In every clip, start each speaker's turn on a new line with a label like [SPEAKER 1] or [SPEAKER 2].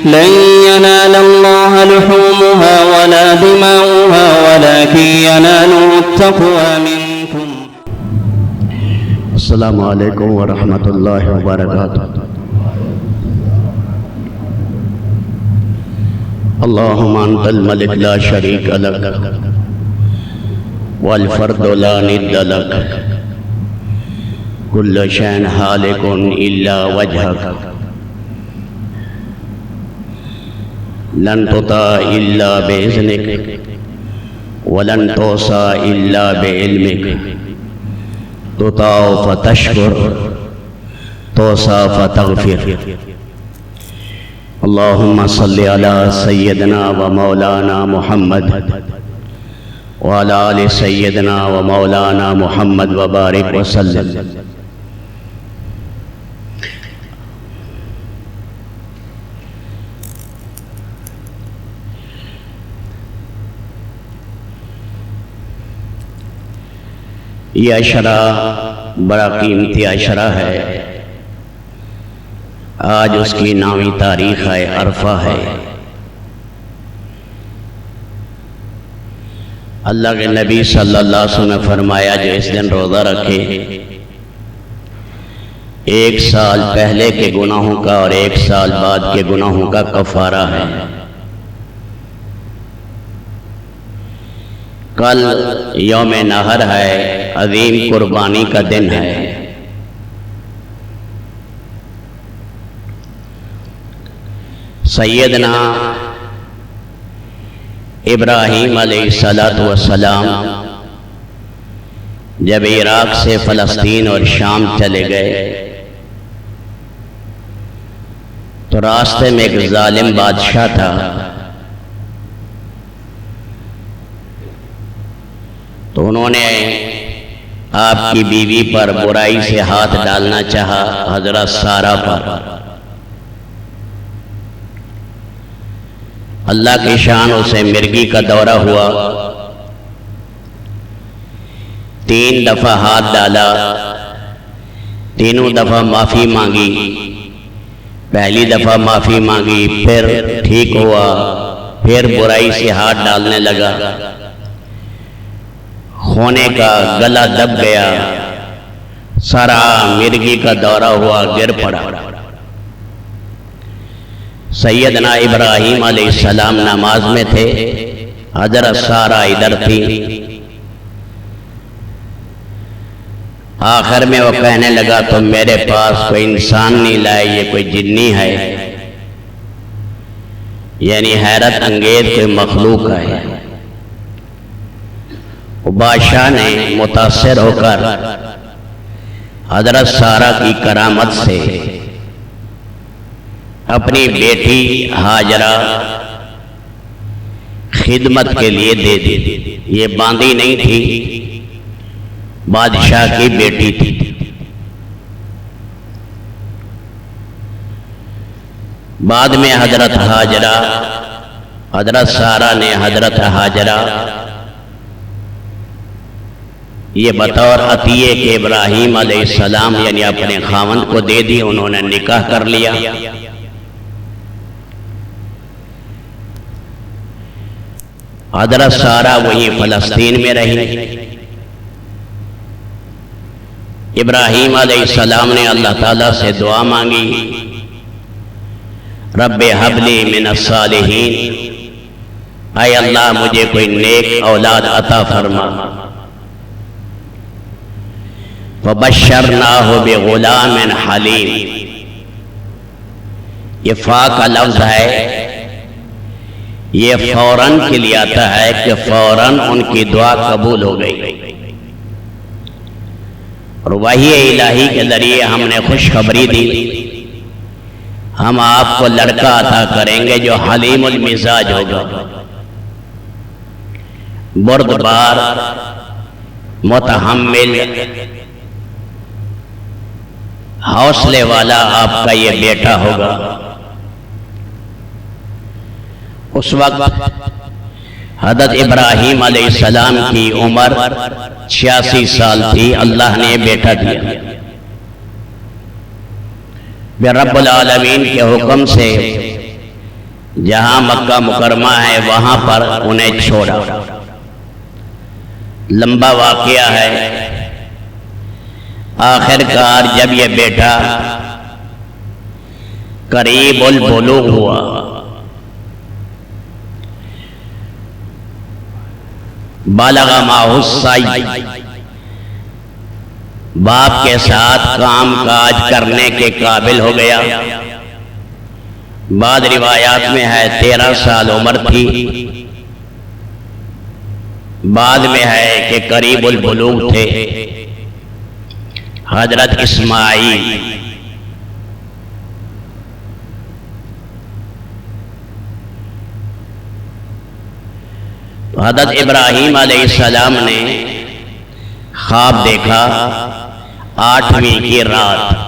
[SPEAKER 1] لن ينال الله لحومها ولا دماؤها ولكن يناله التقوى منكم.
[SPEAKER 2] السلام علیکم ورحمۃ اللہ وبرکاتہ. اللہم انت الملک لا شریک لک والفرد لا ند لک کل شیء ہالک الا وجہک لن تطاع الا باذنک ولن توصى الا بعلمک تطاع فتشکر توصى فتغفر. اللہم صلی علی سیدنا و مولانا محمد وعلی آل سیدنا و مولانا محمد وبارک وسلم. یہ عشرہ بڑا قیمتی عشرہ ہے. آج اس کی نامی تاریخ ہے، عرفہ ہے. اللہ کے نبی صلی اللہ علیہ وسلم نے فرمایا جو اس دن روزہ رکھے 1 سال پہلے کے گناہوں کا اور 1 سال بعد کے گناہوں کا کفارہ ہے. کل یوم نحر ہے، عظیم قربانی کا دن ہے. سیدنا ابراہیم علیہ السلام جب عراق سے فلسطین اور شام چلے گئے تو راستے میں ایک ظالم بادشاہ تھا. تو انہوں نے آپ کی بیوی پر برائی سے ہاتھ ڈالنا چاہا، حضرت سارہ پر. اللہ کی شان اسے مرگی کا دورہ ہوا. 3 دفعہ ہاتھ ڈالا، تینوں دفعہ معافی مانگی. پہلی دفعہ معافی مانگی، پھر ٹھیک ہوا، پھر برائی سے ہاتھ ڈالنے لگا. ہونے کا گلا دب گیا، سارا مرگی کا دورہ ہوا، گر پڑا. سیدنا ابراہیم علیہ السلام نماز میں تھے، حضرت سارہ ادھر تھی. آخر میں وہ کہنے لگا تو میرے پاس کوئی انسان نہیں لائے، یہ کوئی جنی ہے، یعنی حیرت انگیز کوئی مخلوق ہے. بادشاہ نے متاثر ہو کر حضرت سارہ کی کرامت سے اپنی بیٹی ہاجرہ خدمت کے لیے دے دی. یہ باندھی نہیں تھی، بادشاہ کی بیٹی تھی. بعد میں حضرت سارہ نے حضرت ہاجرہ یہ بطور عطیے کے ابراہیم علیہ السلام یعنی اپنے خاوند کو دے دی. انہوں نے نکاح کر لیا. حضرت سارہ وہی فلسطین میں رہی. ابراہیم علیہ السلام نے اللہ تعالیٰ سے دعا مانگی، رب حب لی من الصالحین، اے اللہ مجھے کوئی نیک اولاد عطا فرما. فبشرناہ بغلام حلیم. یہ فا کا لفظ ہے، یہ فوراً کے لیے آتا ہے کہ فوراً ان کی دعا قبول ہو گئی. اور وحی الہی کے ذریعے ہم نے خوشخبری دی، ہم آپ کو لڑکا عطا کریں گے جو حلیم المزاج ہوگا، بردبار، متحمل، حوصلے والا آپ کا یہ بیٹا ہوگا. اس وقت حضرت ابراہیم علیہ السلام کی عمر 86 سال تھی. اللہ نے بیٹا دیا. پھر رب العالمین کے حکم سے جہاں مکہ مکرمہ ہے وہاں پر انہیں چھوڑا۔ لمبا واقعہ ہے۔ آخر کار جب یہ بیٹا قریب البلوغ ہوا، بالغ معہ السعی، باپ کے ساتھ کام کاج کرنے کے قابل ہو گیا۔ بعض روایات میں ہے 13 سال عمر تھی، بعد میں ہے کہ قریب البلوغ تھے۔ حضرت اسماعیل حضرت ابراہیم علیہ السلام نے خواب دیکھا 8ویں کی رات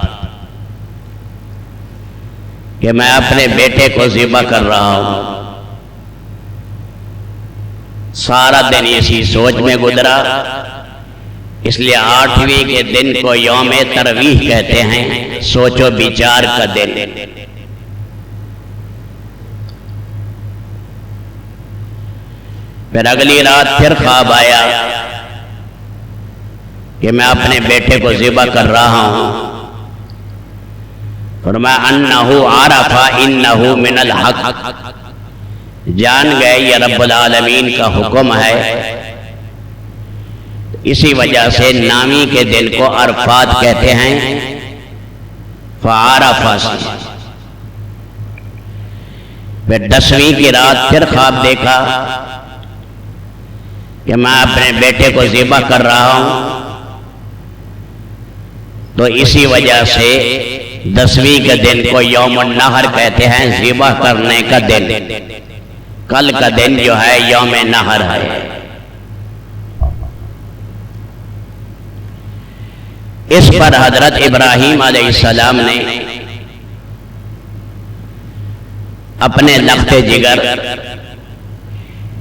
[SPEAKER 2] کہ میں اپنے بیٹے کو ذبح کر رہا ہوں۔ سارا دن اسی سوچ میں گزرا، اس لیے 8ویں کے دن کو یوم ترویح کہتے ہیں، سوچ و بچار کا دن۔ پھر اگلی رات پھر خواب آیا کہ میں اپنے بیٹے کو ذبح کر رہا ہوں۔ فرمایا انہو عرف انہو من الحق، جان گئے یہ رب العالمین کا حکم ہے، اسی وجہ سے نامی کے دن کو عرفات کہتے ہیں۔ فعرف، پھر 10ویں کی رات پھر خواب دیکھا کہ میں اپنے بیٹے کو ذبح کر رہا ہوں، تو اسی وجہ سے 10ویں کے دن کو یوم النحر کہتے ہیں، ذبح کرنے کا دن۔ کل کا دن جو ہے یوم نحر ہے۔ اس پر حضرت ابراہیم علیہ السلام نے اپنے لخت جگر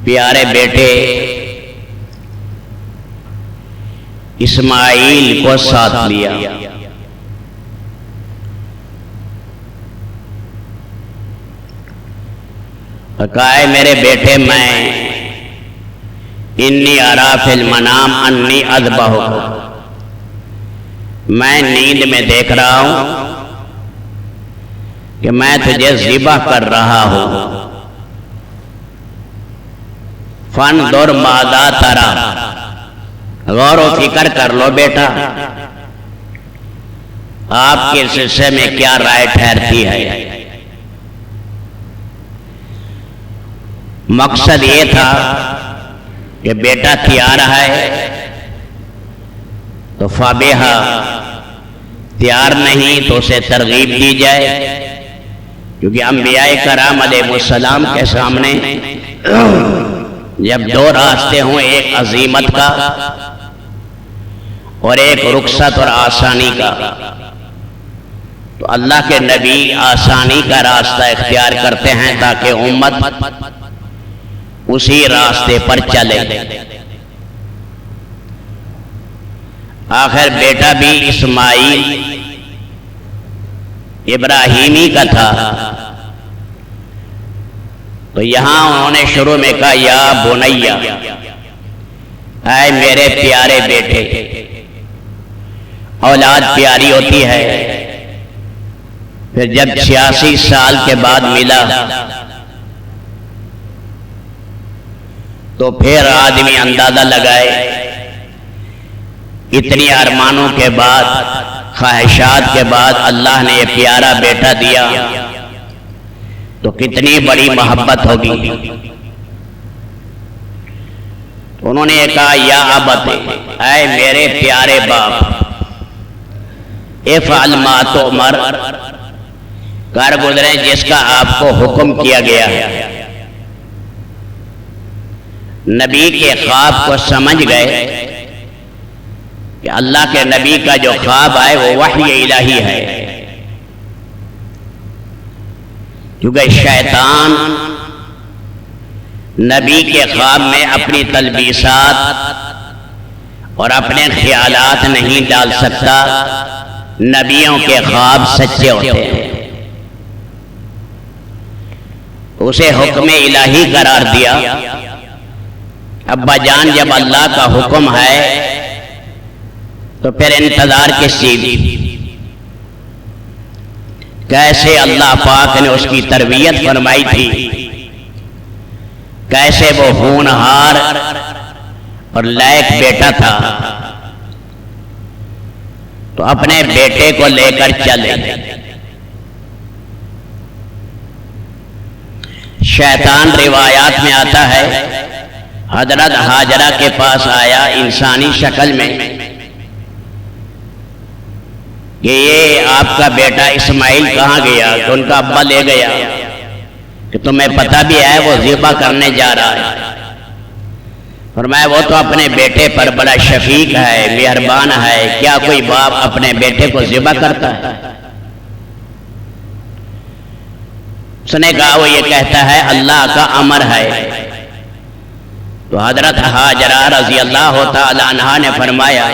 [SPEAKER 2] پیارے بیٹے اسماعیل کو ساتھ لیا۔ کہا میرے بیٹے، میں انی ارا فی المنام انی اذبحک، میں نیند میں دیکھ رہا ہوں کہ میں تجھے ذبح کر رہا ہوں۔ فانظر ماذا تری، غور و فکر کر لو بیٹا، آپ کے سلسلے میں کیا رائے ٹھہرتی ہے۔ مقصد یہ تھا کہ بیٹا تیار ہے تو فابہا، تیار نہیں تو اسے ترغیب دی جائے، کیونکہ انبیاء کرام علیہ السلام کے سامنے جب دو راستے ہوں، ایک عزیمت کا اور ایک رخصت اور آسانی کا، تو اللہ کے نبی آسانی کا راستہ اختیار کرتے ہیں تاکہ امت اسی راستے پر چلے۔ آخر بیٹا بھی اسماعیل ابراہیمی کا تھا، تو یہاں انہوں نے شروع میں کہا یا بنیا، اے میرے پیارے بیٹے۔ اولاد پیاری ہوتی ہے، پھر جب 86 سال کے بعد ملا تو پھر آدمی اندازہ لگائے، اتنی ارمانوں کے بعد، خواہشات کے بعد اللہ نے یہ پیارا بیٹا دیا تو کتنی بڑی محبت ہوگی۔ انہوں نے کہا یا ابت، اے میرے پیارے باپ، افعل ما تؤمر، کر گزرے جس کا آپ کو حکم کیا گیا ہے۔ نبی کے خواب کو سمجھ گئے کہ اللہ کے نبی کا جو خواب ہے وہ وحی الہی ہے، کیونکہ شیطان نبی کے خواب میں اپنی تلبیسات اور اپنے خیالات نہیں ڈال سکتا، نبیوں کے خواب سچے ہوتے ہیں۔ اسے حکم الہی قرار دیا۔ ابا جان جب اللہ کا حکم ہے تو پھر انتظار کس چیز؟ کیسے اللہ پاک نے اس کی تربیت فرمائی تھی، کیسے وہ ہونہار اور لائق بیٹا تھا، تو اپنے بیٹے کو لے کر چلے۔ شیطان روایات میں آتا ہے حضرت ہاجرہ کے پاس آیا انسانی شکل میں کہ یہ آپ کا بیٹا اسماعیل کہاں گیا؟ تو ان کا ابا لے گیا کہ تمہیں پتہ بھی ہے وہ ذبح کرنے جا رہا ہے۔ فرمایا وہ تو اپنے بیٹے پر بڑا شفیق ہے، مہربان ہے، کیا کوئی باپ اپنے بیٹے کو ذبح کرتا ہے؟ اس نے کہا وہ یہ کہتا ہے اللہ کا امر ہے۔ تو حضرت ہاجرہ رضی اللہ تعالی عنہا نے فرمایا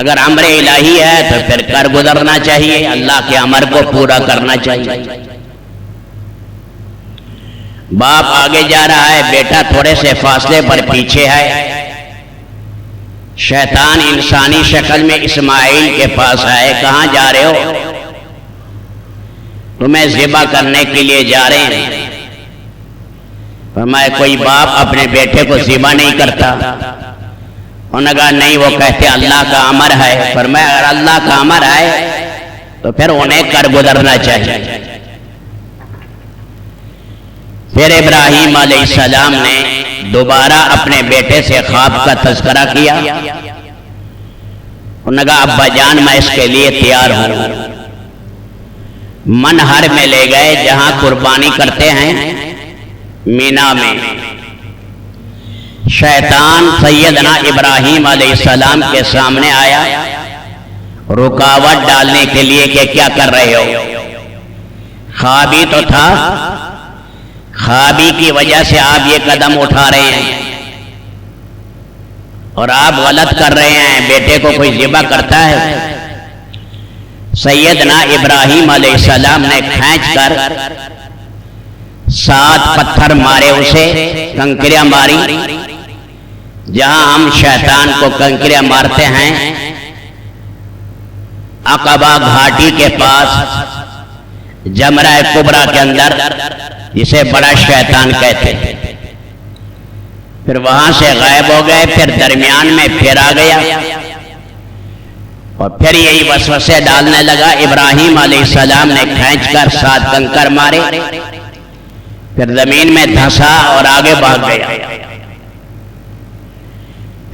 [SPEAKER 2] اگر امر الہی ہے تو پھر کر گزرنا چاہیے، اللہ کے امر کو پورا کرنا چاہیے۔ باپ آگے جا رہا ہے، بیٹا تھوڑے سے فاصلے پر پیچھے ہے۔ شیطان انسانی شکل میں اسماعیل کے پاس آئے، کہاں جا رہے ہو؟ تمہیں ذبح کرنے کے لیے جا رہے ہیں۔ فرمایا کوئی باپ اپنے بیٹے کو ذبح نہیں کرتا؟ انہوں نے کہا نہیں، وہ کہتے اللہ کا امر ہے۔ فرمایا اگر اللہ کا امر ہے تو پھر انہیں کر گزرنا چاہیے۔ پھر ابراہیم علیہ السلام نے دوبارہ اپنے بیٹے سے خواب کا تذکرہ کیا۔ انہوں نے کہا ابا جان میں اس کے لیے تیار ہوں۔ منہر میں لے گئے جہاں قربانی کرتے ہیں مینا میں۔ شیطان سیدنا ابراہیم علیہ السلام کے سامنے آیا رکاوٹ ڈالنے کے لیے کہ کیا کر رہے ہو؟ خوابی تو تھا، خوابی کی وجہ سے آپ یہ قدم اٹھا رہے ہیں اور آپ غلط کر رہے ہیں، بیٹے کو کوئی ذبح کرتا ہے؟ سیدنا ابراہیم علیہ السلام نے کھینچ کر 7 پتھر مارے، اسے کنکریاں ماری جہاں ہم شیطان کو کنکریاں مارتے ہیں، عقبہ گھاٹی کے پاس جمرہ کبریٰ کے اندر، جسے بڑا شیطان کہتے ہیں۔ پھر وہاں سے غائب ہو گئے، پھر درمیان میں پھر آ گیا اور پھر یہی وسوسے ڈالنے لگا۔ ابراہیم علیہ السلام نے کھینچ کر 7 کنکر مارے، پھر زمین میں دھسا اور آگے بھاگ گیا۔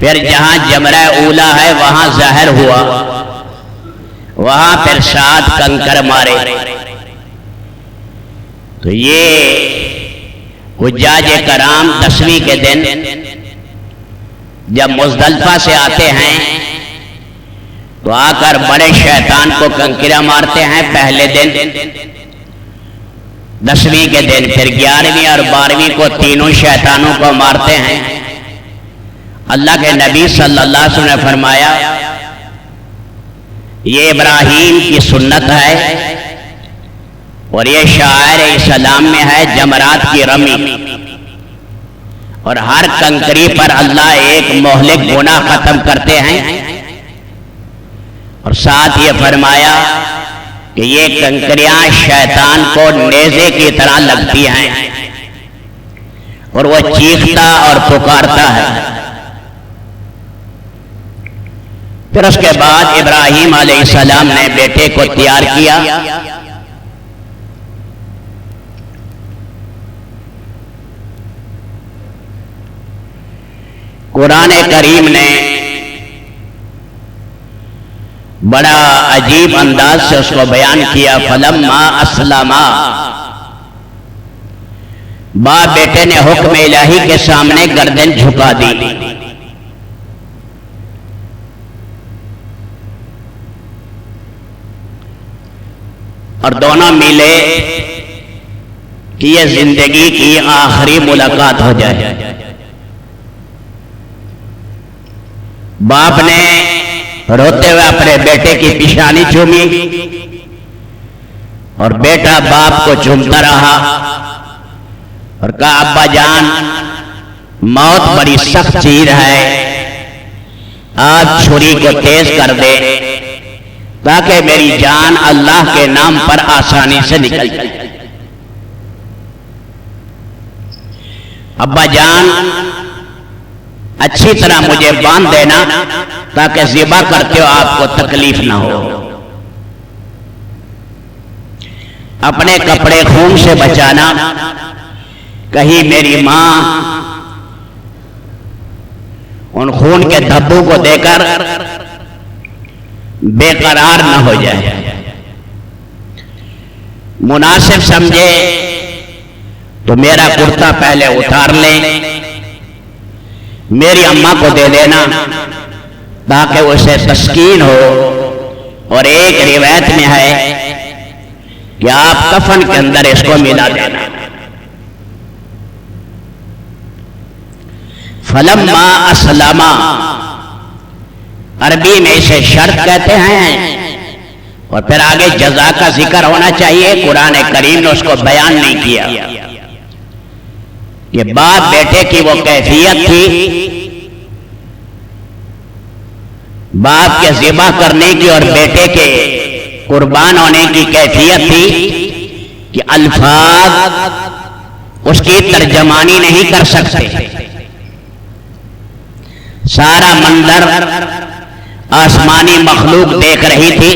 [SPEAKER 2] پھر جہاں جمرہ اولا ہے وہاں ظاہر ہوا، وہاں پھر 7 کنکر مارے۔ تو یہ حجاج کرام 10ویں کے دن جب مزدلفہ سے آتے ہیں تو آ کر بڑے شیطان کو کنکریاں مارتے ہیں پہلے دن، 10ویں کے دن، پھر 11ویں اور 12ویں کو تینوں شیطانوں کو مارتے ہیں۔ اللہ کے نبی صلی اللہ علیہ وسلم نے فرمایا یہ ابراہیم کی سنت ہے اور یہ شاعر اسلام میں ہے جمرات کی رمی، اور ہر کنکری پر اللہ ایک مہلک گناہ ختم کرتے ہیں۔ اور ساتھ یہ فرمایا کہ یہ کنکریاں شیطان کو نیزے کی طرح لگتی ہیں اور وہ چیختا اور پکارتا ہے۔ پھر اس کے بعد ابراہیم علیہ السلام نے بیٹے کو تیار کیا۔ قرآن کریم نے بڑا عجیب انداز سے اس کو بیان کیا۔ فلما اسلما، باپ بیٹے نے حکم الہی کے سامنے گردن جھکا دی۔ اور دونوں ملے کہ یہ زندگی کی آخری ملاقات ہو جائے۔ باپ نے روتے ہوئے اپنے بیٹے کی پیشانی چومی اور بیٹا باپ کو چومتا رہا اور کہا ابا جان موت بڑی سخت چیز ہے، آپ چھری کو تیز کر دے تاکہ میری جان اللہ کے نام پر آسانی سے نکل جائے۔ ابا جان اچھی طرح مجھے باندھ دینا تاکہ ذبح کرتے ہو آپ کو تکلیف نہ ہو۔ اپنے کپڑے خون سے بچانا، کہیں میری ماں ان خون کے دھبوں کو دے کر بے قرار نہ ہو جائے۔ مناسب سمجھے تو میرا کرتا پہلے اتار لیں، میری اماں کو دے دینا تاکہ اسے تسکین ہو، اور ایک روایت میں ہے کہ آپ کفن کے اندر اس کو ملا دینا۔ فلما اسلم، عربی میں اسے شرط کہتے ہیں، اور پھر آگے جزا کا ذکر ہونا چاہیے۔ قرآن کریم نے اس کو بیان نہیں کیا کہ باپ بیٹے کی وہ کیفیت تھی، باپ کے ذبح کرنے کی اور بیٹے کے قربان ہونے کی کیفیت تھی کہ الفاظ اس کی ترجمانی نہیں کر سکتے۔ سارا منظر آسمانی مخلوق دیکھ رہی تھی،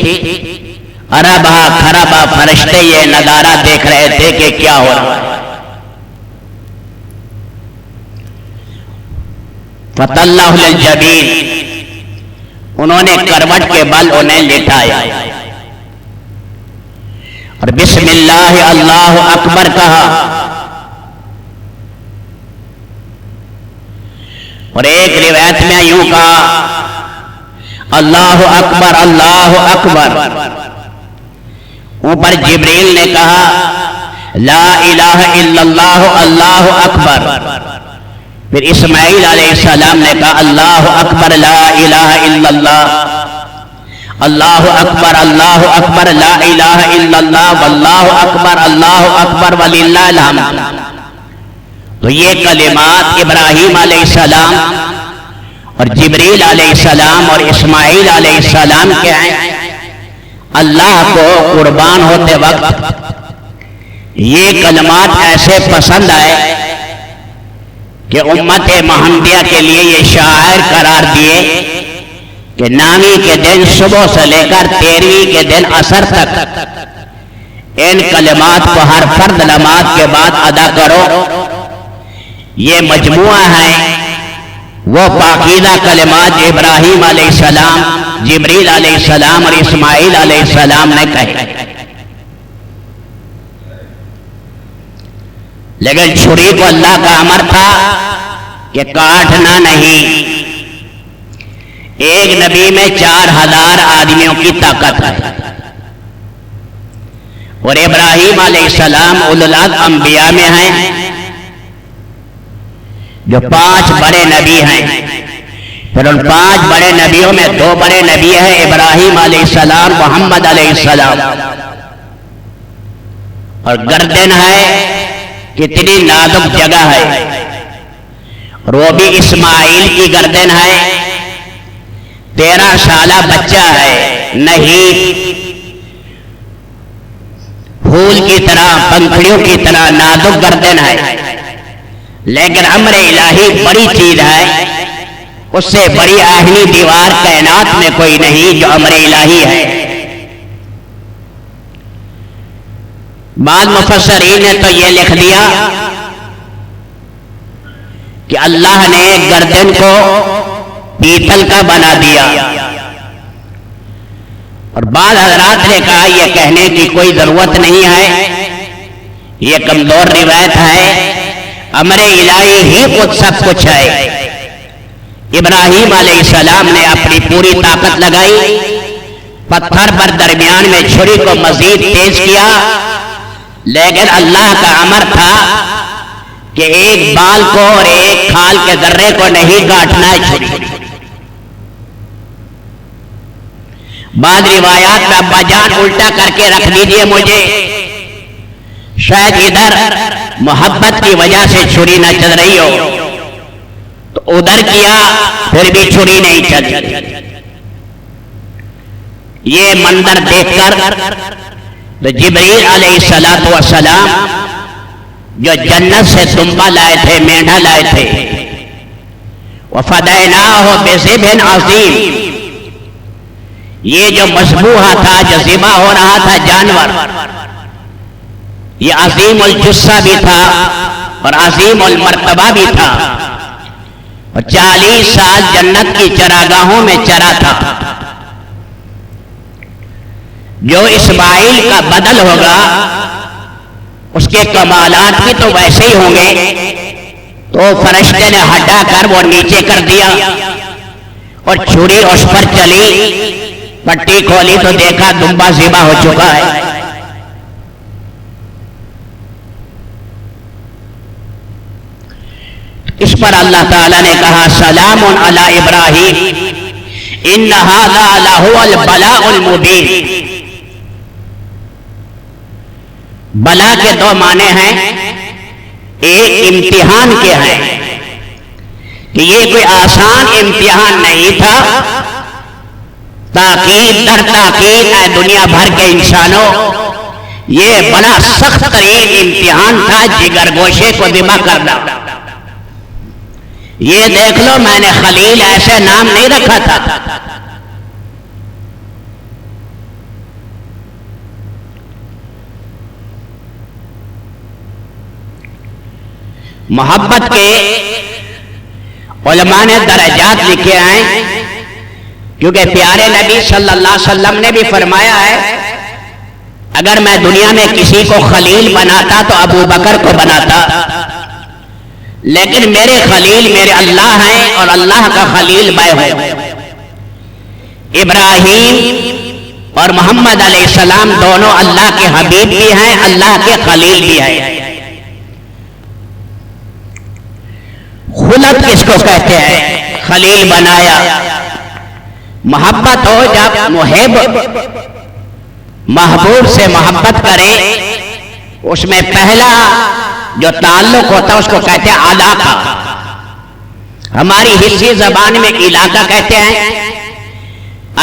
[SPEAKER 2] اربا خربا فرشتے یہ نظارہ دیکھ رہے تھے کہ کیا ہو رہا ہے۔ فَطَلَّهُ لِلْجَبِينِ، انہوں نے کروٹ کے بل انہیں لٹایا اور بسم اللہ اللہ اکبر کہا، اور ایک روایت میں یوں کہا اللہ اکبر اللہ اکبر۔ اوپر جبریل نے کہا لا الہ الا اللہ اللہ اکبر۔ پھر اسماعیل علیہ السلام نے کہا اللہ اکبر لا الہ الا اللہ، اللہ اکبر لا الہ الا اللہ، واللہ اکبر وللہ الحمد۔ تو یہ کلمات ابراہیم علیہ السلام اور جبریل علیہ السلام اور اسماعیل علیہ السلام کے ہیں۔ اللہ کو قربان ہوتے وقت یہ کلمات ایسے پسند آئے کہ امت محمدیہ کے لیے یہ شاعر قرار دیے کہ نامی کے دن صبح سے لے کر 13ویں کے دن عصر تک ان کلمات کو ہر فرد نماز کے بعد ادا کرو۔ یہ مجموعہ ہے وہ پاکیزہ کلمات جو ابراہیم علیہ السلام، جبریل علیہ السلام اور اسماعیل علیہ السلام نے کہے، لیکن چھری کو اللہ کا امر تھا کہ کاٹنا نہیں۔ ایک نبی میں 4000 آدمیوں کی طاقت ہے، اور ابراہیم علیہ السلام اولو الانبیاء میں ہیں جو 5 بڑے نبی ہیں۔ پھر ان 5 بڑے نبیوں میں 2 بڑے نبی ہیں، ابراہیم علیہ السلام، محمد علیہ السلام۔ اور گردن ہے، کتنی نازک جگہ ہے، اور وہ بھی اسماعیل کی گردن ہے، 13 سالہ بچہ ہے، نہیں پھول کی طرح، پنکھڑیوں کی طرح نازک گردن ہے، لیکن امر الہی بڑی چیز ہے، اس سے بڑی آہنی دیوار کائنات میں کوئی نہیں جو امر الہی ہے۔ بعض مفسرین نے تو یہ لکھ دیا کہ اللہ نے گردن کو پیتل کا بنا دیا، اور بعض حضرات نے کہا یہ کہنے کی کوئی ضرورت نہیں ہے، یہ کمزور روایت ہے، امر الہی ہی خود سب کچھ ہے۔ ابراہیم علیہ السلام نے اپنی پوری طاقت لگائی، پتھر پر درمیان میں چھری کو مزید تیز کیا، لیکن اللہ کا امر تھا کہ ایک بال کو اور ایک کھال کے ذرے کو نہیں کاٹنا ہے چھری۔ بعض روایات میں ابا جان الٹا کر کے رکھ دیجئے مجھے، شاید ادھر محبت کی وجہ سے چھری نہ چل رہی ہو تو ادھر کیا پھر بھی چھری نہیں چلی. یہ منظر دیکھ کر تو جبریل علیہ الصلوۃ والسلام جو جنت سے دمبا لائے تھے، مینڈھا لائے تھے، وَفَدَيْنَاهُ بِذِبْحٍ عَظِيمٍ، یہ جو مذبوحہ تھا، جو ذبح ہو رہا تھا جانور، یہ عظیم الجثہ بھی تھا اور عظیم المرتبہ بھی تھا، اور 40 سال جنت کی چراگاہوں میں چرا تھا. جو اسماعیل کا بدل ہوگا اس کے کمالات بھی تو ویسے ہی ہوں گے. تو فرشتے نے ہٹا کر وہ نیچے کر دیا اور چھری اس پر چلی، پٹی کھولی تو دیکھا دمبا ذبح ہو چکا ہے. اس پر اللہ تعالیٰ نے کہا سلام علی ابراہیم ان ھذا لہو البلاء المبین. بلا کے دو معنی ہیں، ایک امتحان کے ہیں کہ یہ کوئی آسان امتحان نہیں تھا، تاکید در تاکید اے دنیا بھر کے انسانوں، یہ بڑا سخت ترین امتحان تھا جگر گوشے کو ذبح کرنا. یہ دیکھ لو میں نے خلیل ایسے نام نہیں رکھا تھا. محبت کے علماء نے درجات لکھے ہیں، کیونکہ پیارے نبی صلی اللہ علیہ وسلم نے بھی فرمایا ہے اگر میں دنیا میں کسی کو خلیل بناتا تو ابو بکر کو بناتا، لیکن میرے خلیل میرے اللہ ہیں اور اللہ کا خلیل میں ہوں. ابراہیم اور محمد علیہ السلام دونوں اللہ کے حبیب بھی ہیں، اللہ کے خلیل بھی ہیں. خلت کس کو کہتے ہیں؟ خلیل بنایا. محبت ہو جب محب محبوب سے محبت کرے، اس میں پہلا جو تعلق ہوتا ہے اس کو کہتے ہیں علاقہ. ہماری حصی زبان میں علاقہ کہتے ہیں،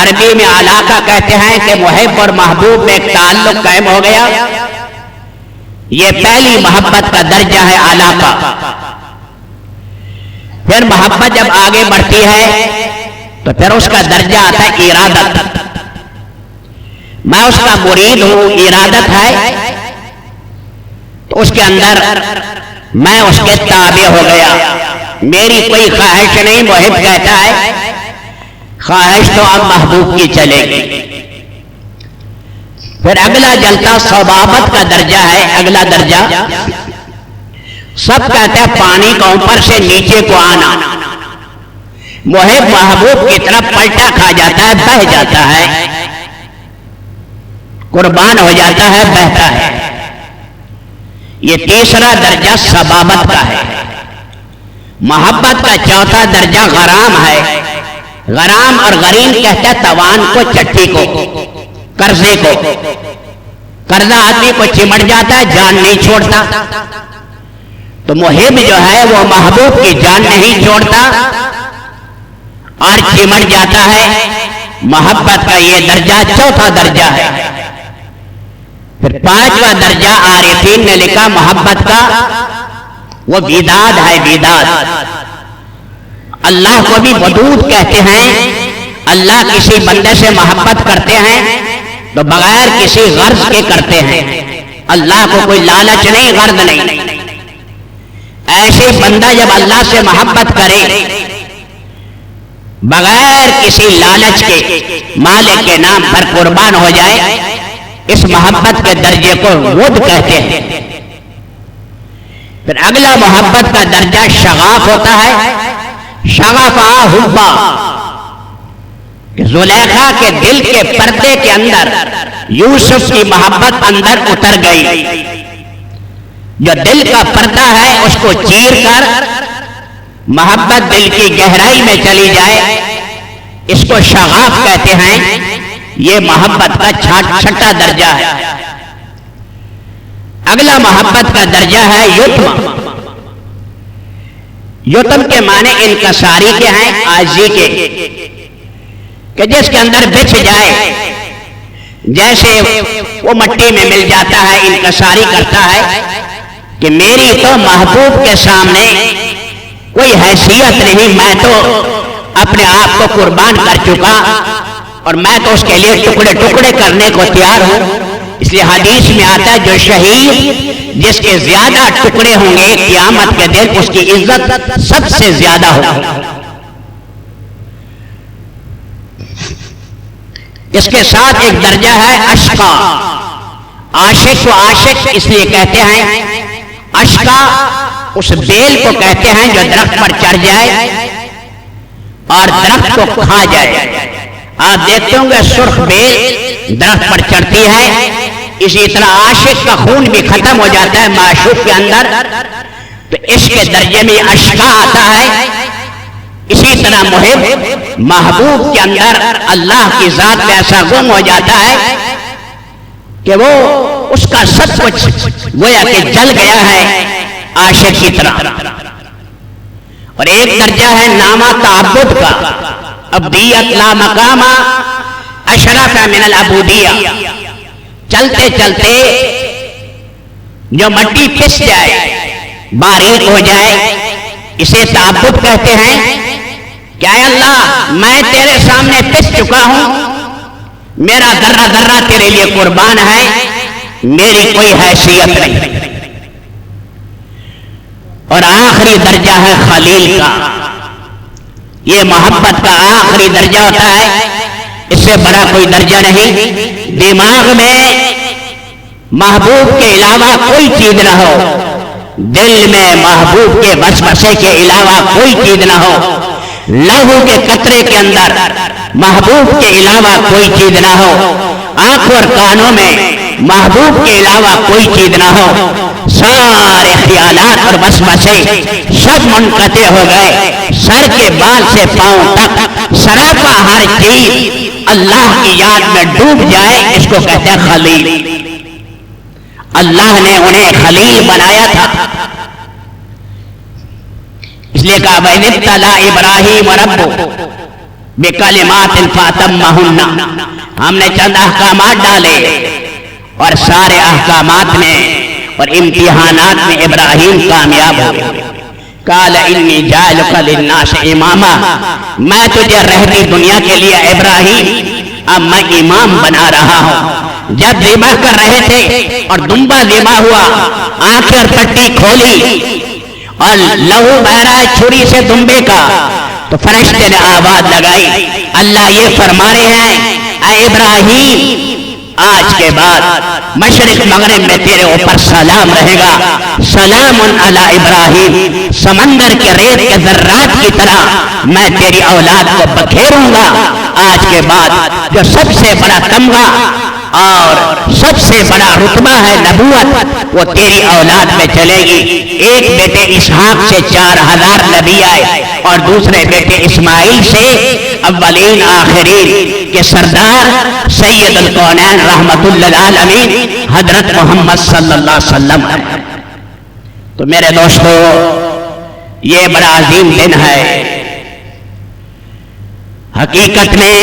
[SPEAKER 2] عربی میں علاقہ کہتے ہیں کہ محب اور محبوب میں ایک تعلق قائم ہو گیا. یہ پہلی محبت کا درجہ ہے علاقہ. پھر محبت جب آگے بڑھتی ہے تو پھر اس کا درجہ آتا ہے ارادت. میں اس کا مرید ہوں، ارادت ہے تو اس کے اندر میں اس کے تابع ہو گیا، میری کوئی خواہش نہیں. محب کہتا ہے خواہش تو اب محبوب کی چلے گی. پھر اگلا جلتا صبابت کا درجہ ہے. اگلا درجہ سب کہتے ہیں پانی کا اوپر سے نیچے کو آنا. محب محبوب کی طرف پلٹا کھا جاتا ہے، بہہ جاتا ہے، قربان ہو جاتا ہے، بہتا ہے. یہ تیسرا درجہ صبابت کا ہے. محبت کا چوتھا درجہ غرام ہے. غرام اور غریم کہتے ہیں توان کو، چٹھی کو، قرضے کو. قرضہ آدمی کو چمٹ جاتا ہے، جان نہیں چھوڑتا. تو محب جو ہے وہ محبوب کی جان نہیں چھوڑتا اور چمٹ جاتا ہے. محبت کا یہ درجہ چوتھا درجہ ہے. پھر پانچواں درجہ عارفین نے لکھا محبت کا وہ وداد ہے. وداد اللہ کو بھی ودود کہتے ہیں. اللہ کسی بندے سے محبت کرتے ہیں تو بغیر کسی غرض کے کرتے ہیں. اللہ کو کوئی لالچ نہیں، غرض نہیں. ایسے بندہ جب اللہ سے محبت کرے بغیر کسی لالچ کے، مالک کے نام پر قربان ہو جائے، اس محبت کے درجے کو ود کہتے ہیں. پھر اگلا محبت کا درجہ شغاف ہوتا ہے. شغفا حبا، کہ زلیخا کے دل کے پردے کے اندر یوسف کی محبت اندر اتر گئی. جو دل کا پردہ ہے اس کو چیر کر محبت دل کی گہرائی میں چلی جائے، اس کو شغاف کہتے ہیں. یہ محبت کا چھٹا درجہ ہے. اگلا محبت کا درجہ ہے یتم. یتم کے معنی انکساری کے ہیں، عاجزی کے، کہ جس کے اندر بچھ جائے، جیسے وہ مٹی میں مل جاتا ہے، انکساری کرتا ہے کہ میری تو محبوب کے سامنے کوئی حیثیت نہیں، میں تو اپنے آپ کو قربان کر چکا اور میں تو اس کے لیے ٹکڑے ٹکڑے کرنے کو تیار ہوں. اس لیے حدیث میں آتا ہے جو شہید جس کے زیادہ ٹکڑے ہوں گے قیامت کے دن اس کی عزت سب سے زیادہ ہوگی. اس کے ساتھ ایک درجہ ہے اشقا. عاشق کو عاشق اس لیے کہتے ہیں، اشقا اس بیل کو کہتے ہیں جو درخت پر چڑھ جائے اور درخت کو کھا جائے. آپ دیکھتے ہوں گے سرخ بیل درخت پر چڑھتی ہے، اسی طرح عاشق کا خون بھی ختم ہو جاتا ہے معشوق کے اندر، تو اس کے درجے میں اشقا آتا ہے. اسی طرح محب محبوب کے اندر اللہ کی ذات میں ایسا گم ہو جاتا ہے کہ وہ اس کا سب کچھ گویا کہ جل گیا ہے عاشق کی طرح. اور ایک درجہ ہے نامہ تعبد کا، عبدیت لا مقام اشرف من العبودیہ. چلتے چلتے جو مٹی پس جائے، باریک ہو جائے، اسے تعبد کہتے ہیں. کہ اے اللہ میں تیرے سامنے پس چکا ہوں، میرا ذرہ ذرہ تیرے لیے قربان ہے، میری کوئی حیثیت نہیں. اور آخری درجہ ہے خلیل کا. یہ محبت کا آخری درجہ ہوتا ہے، اس سے بڑا کوئی درجہ نہیں. دماغ میں محبوب کے علاوہ کوئی چیز نہ ہو، دل میں محبوب کے وسوسے کے علاوہ کوئی چیز نہ ہو، لہو کے قطرے کے اندر محبوب کے علاوہ کوئی چیز نہ ہو، آنکھ اور کانوں میں محبوب کے علاوہ کوئی چیز نہ ہو. سارے خیالات اور وسوسے سب منقطع ہو گئے، سر کے بال سے پاؤں تک سراپا ہر چیز اللہ کی یاد میں ڈوب جائے، اس کو کہتے ہیں خلیل. اللہ نے انہیں خلیل بنایا تھا، اس لیے کہا بَإِذِ ابْتَلَىٰ إِبْرَاهِيمَ رَبُّهُ بِكَلِمَاتٍ فَأَتَمَّهُنَّ. ہم نے چند احکامات ڈالے اور سارے احکامات میں اور امتحانات میں ابراہیم کامیاب ہو گئے. قَالَ إِنِّي جَاعِلُكَ لِلنَّاسِ إِمَامًا. میں تجھے رہتی دنیا کے لیے ابراہیم اب میں امام بنا رہا ہوں. جب ذبح کر رہے تھے اور دمبا ذبح ہوا، آنکھیں اور پٹی کھولی اور لہو بہ رہا ہے چھری سے دمبے کا، تو فرشتے نے آواز لگائی. اللہ یہ فرما رہے ہیں اے ابراہیم آج کے بعد مشرق مغرب میں تیرے اوپر سلام رہے گا. سلام علی ابراہیم. سمندر کے ریت کے ذرات کی طرح میں تیری اولاد کو بکھیروں گا. آج کے بعد جو سب سے بڑا تمغہ اور سب سے بڑا رتبہ ہے نبوت، وہ تیری اولاد میں چلے گی. ایک بیٹے اسحاق سے 4000 نبی آئے اور دوسرے بیٹے اسماعیل سے اولین آخرین کے سردار سید الکونین رحمت اللہ العالمین حضرت محمد صلی اللہ علیہ وسلم ہے. تو میرے دوستو یہ بڑا عظیم دن ہے. حقیقت میں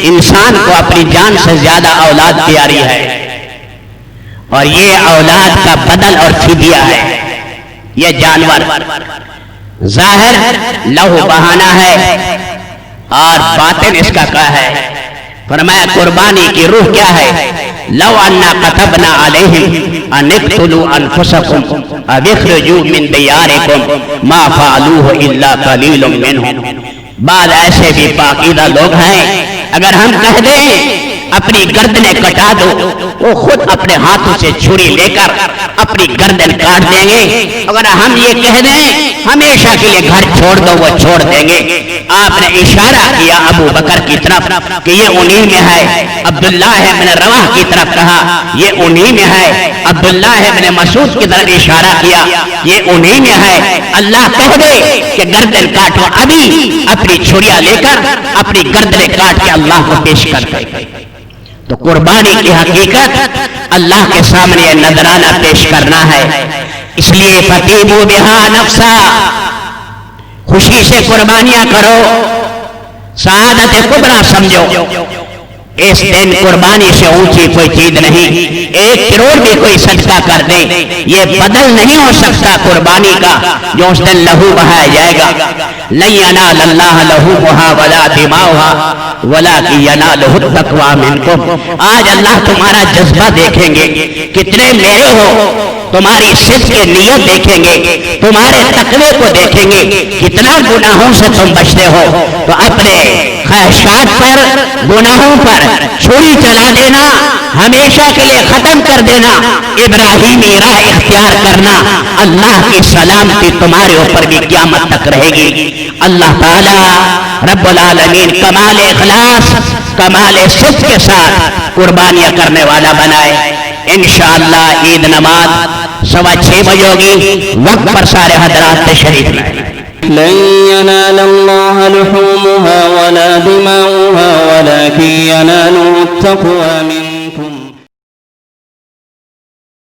[SPEAKER 2] انسان کو اپنی جان سے زیادہ اولاد پیاری ہے، اور یہ اولاد کا بدل اور فدیہ ہے. یہ جانور ظاہر لہو بہانا ہے اور باطن اس کا کیا ہے؟ فرمایا قربانی کی روح کیا ہے؟ لو انا كتبنا عليهم ان اقتلوا انفسكم او اخرجوا من دياركم ما فعلوه الا قليل منهم. بعض ایسے بھی پاکیزہ لوگ ہیں اگر ہم کہہ دیں اپنی گردنیں کٹا دو، وہ خود اپنے ہاتھوں سے چھری لے کر اپنی گردن کاٹ دیں گے. اگر ہم یہ کہہ دیں ہمیشہ کے لیے گھر چھوڑ دو، وہ چھوڑ دیں گے. آپ نے اشارہ کیا ابو بکر کی طرف کہ یہ انہی میں ہے. عبداللہ ابن رواح کی طرف کہا یہ انہی میں ہے. عبداللہ ابن مسعود کی طرف اشارہ کیا یہ انہی میں ہے. اللہ کہہ دے کہ گردن کاٹو، ابھی اپنی چھریاں لے کر اپنی گردنیں کاٹ کے اللہ کو پیش کر دے. تو قربانی کی حقیقت اللہ کے سامنے نذرانہ پیش کرنا ہے. اس لیے فَتِیبُوا بِهَا نَفْسًا، خوشی سے قربانیاں کرو، سعادت کبریٰ سمجھو. اس دن قربانی سے اونچی کوئی چیز نہیں. 1 کروڑ بھی کوئی صدقہ کر دے یہ بدل نہیں ہو سکتا قربانی کا جو اس دن لہو بہایا جائے گا. لَن يَنَالَ اللَّهَ لُحُومُهَا وَلَا دِمَاؤُهَا وَلَٰكِن يَنَالُهُ التَّقْوَىٰ مِنكُمْ. آج اللہ تمہارا جذبہ دیکھیں گے، کتنے میرے ہو. تمہاری صدق نیت دیکھیں گے، تمہارے تقوی کو دیکھیں گے، کتنا گناہوں سے تم بچتے ہو. تو اپنے خواہشات پر، گناہوں پر چھری چلا دینا، ہمیشہ کے لیے ختم کر دینا، ابراہیمی راہ اختیار کرنا. اللہ کی سلامتی تمہارے اوپر بھی قیامت تک رہے گی. اللہ تعالی رب العالمین کمال اخلاص، کمال صدق کے ساتھ قربانیاں کرنے والا بنائے. انشاءاللہ عید نماز 6:15 بجے ہوگی. وقت پر سارے حضرات تشریف لائیں.
[SPEAKER 1] لن ينال الله لحومها ولا دماؤها ولكن يناله التقوى منكم